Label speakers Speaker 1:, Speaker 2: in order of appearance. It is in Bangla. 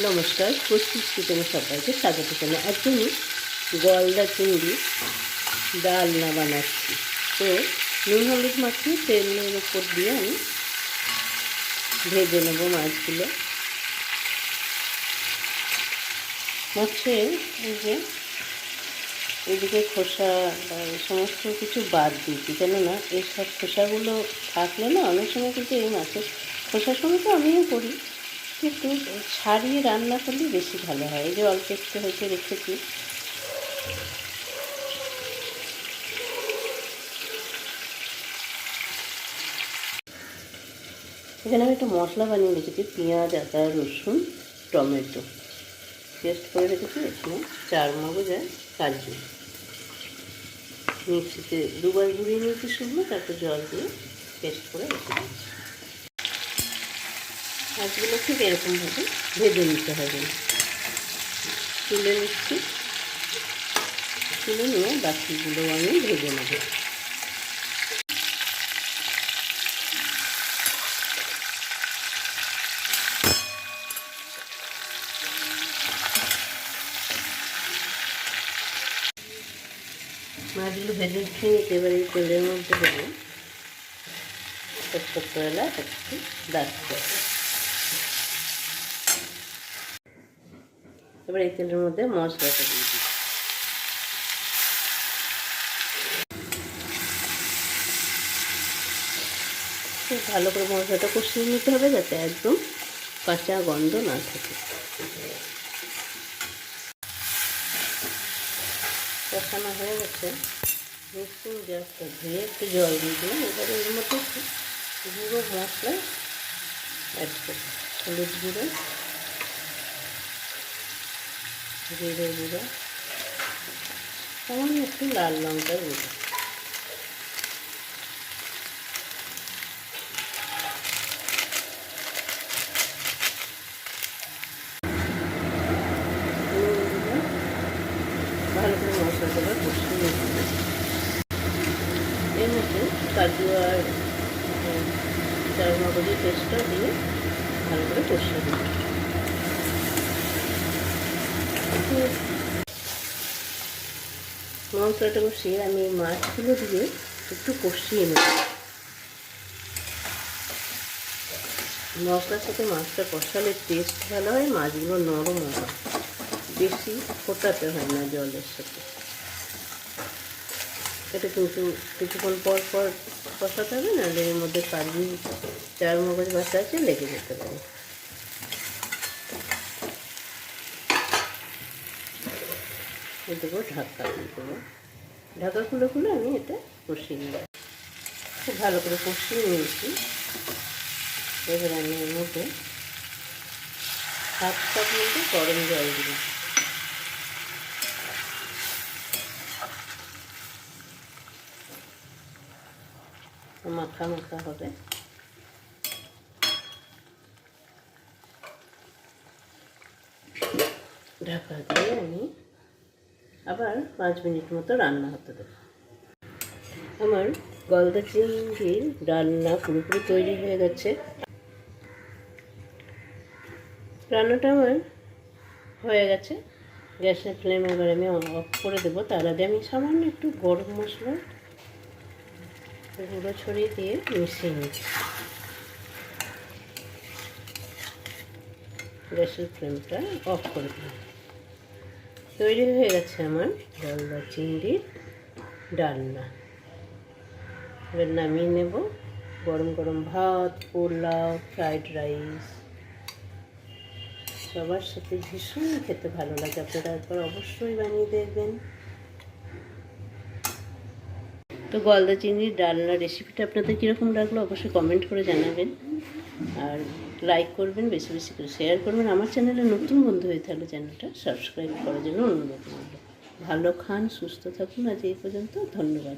Speaker 1: নমস্কার, প্রস্তুত কিচেনে সবাইকে স্বাগত জানাই। আজকে আমি গলদা চিংড়ি ডালনা বানাচ্ছি। তো নুন হলুদ মাখিয়ে তেলের উপর দিয়ে আমি ভেজে নেবো মাছগুলো। মাছের এদিকে খোসা সমস্ত কিছু বাদ দিয়েছি, কেননা এইসব খোসাগুলো থাকলে না অনেক সময় কিন্তু এই মাছের খোসার সময় তো আমিও করি, কিন্তু ছাড়িয়ে রান্না করলে বেশি ভালো হয়। এই যে অল্প একটু হয়েছে রেখেছি, এখানে আমি একটা মশলা বানিয়ে রেখেছি, পেঁয়াজ, আদা, রসুন, টমেটো পেস্ট করে রেখেছি। এখানে চারমগজ আর কাজু মিক্সিতে দুবার গুঁড়িয়ে নিয়েছি শুকনো, তারপর জল দিয়ে পেস্ট করে রেখে দিচ্ছি। মাছগুলো ঠিক এরকমভাবে ভেজে নিতে হবে। তুলে নিচ্ছি, তুলে নিয়ে বাকিগুলো আমি ভেজে নেব। মাছগুলো ভেজে উঠিয়ে নিতে এবার এই তেলের মধ্যে দেবো ছোট্ট এলাচ, একটু দারচিনি। এবার এই তেলের মধ্যে মশলাটা দিয়ে দিই। খুব ভালো করে মশলাটা কষিয়ে নিতে হবে, যাতে একদম কাঁচা গন্ধ না থাকে। কষানো হয়ে গেছে, মিক্সিং জারটা ধুয়ে একটু জল দিয়ে দিলাম। এবারে এর মধ্যে একটু গুঁড়ো মশলা অ্যাড করি, হলুদ গুঁড়ো, জিরে গুঁড়ো, সামান্য একটু লাল লঙ্কার গুঁড়ো, ভালো করে মশলাটা কষিয়ে নিতে। এর মধ্যে কাজু আর চারমগজের পেস্টটা দিয়ে ভালো করে কষিয়ে দিই। মশলাটা কষিয়ে আমি মাছগুলো দিয়ে একটু কষিয়ে নেব। মশলার সাথে মাছটা কষালে টেস্ট ভালো হয়, মাছগুলো নরম হয়, বেশি ফোটাতে হয় না জলের সাথে। এটা কিন্তু কিছুক্ষণ পর পর কষাতে হবে, না এর মধ্যে কাজু চারমগজ বাটা আছে, লেগে যেতে পারে। দেবো ঢাকা দিয়ে দেবো, ঢাকা খুলে খুলে আমি এটা কষিয়ে নেব। খুব ভালো করে কষিয়ে নিয়েছি। এবার আমি এর মধ্যে 1/2 কাপ মতো গরম জল দিই। মাখা মাখা হবে। ঢাকা দিয়ে আমি আবার 5 মিনিট মতো রান্না হতে দেব। আমার গলদা চিংড়ির রান্না পুরোপুরি তৈরি হয়ে গেছে। রান্নাটা আমার হয়ে গেছে। গ্যাসের ফ্লেম এবার আমি অফ করে দেবো। তার আগে আমি সামান্য একটু গরম মশলা গুঁড়ো ছড়িয়ে দিয়ে মিশিয়ে নিচ্ছি। গ্যাসের ফ্লেমটা অফ করে দিলাম। তৈরি হয়ে গেছে আমার গলদা চিংড়ির ডালনা। এবার নামিয়ে নেব। গরম গরম ভাত, পোলাও, ফ্রাইড রাইস সবার সাথে ভীষণ খেতে ভালো লাগে। আপনারা একবার অবশ্যই বানিয়ে দেখবেন। তো গলদা চিংড়ির ডালনা রেসিপিটা আপনাদের কীরকম লাগলো অবশ্যই কমেন্ট করে জানাবেন, আর লাইক করবেন, বেশি বেশি করে শেয়ার করবেন। আমার চ্যানেলে নতুন বন্ধু হয়ে থাকলে চ্যানেলটা সাবস্ক্রাইব করার জন্য অনুরোধ করব। ভালো খান, সুস্থ থাকুন। আজ এই পর্যন্ত, ধন্যবাদ।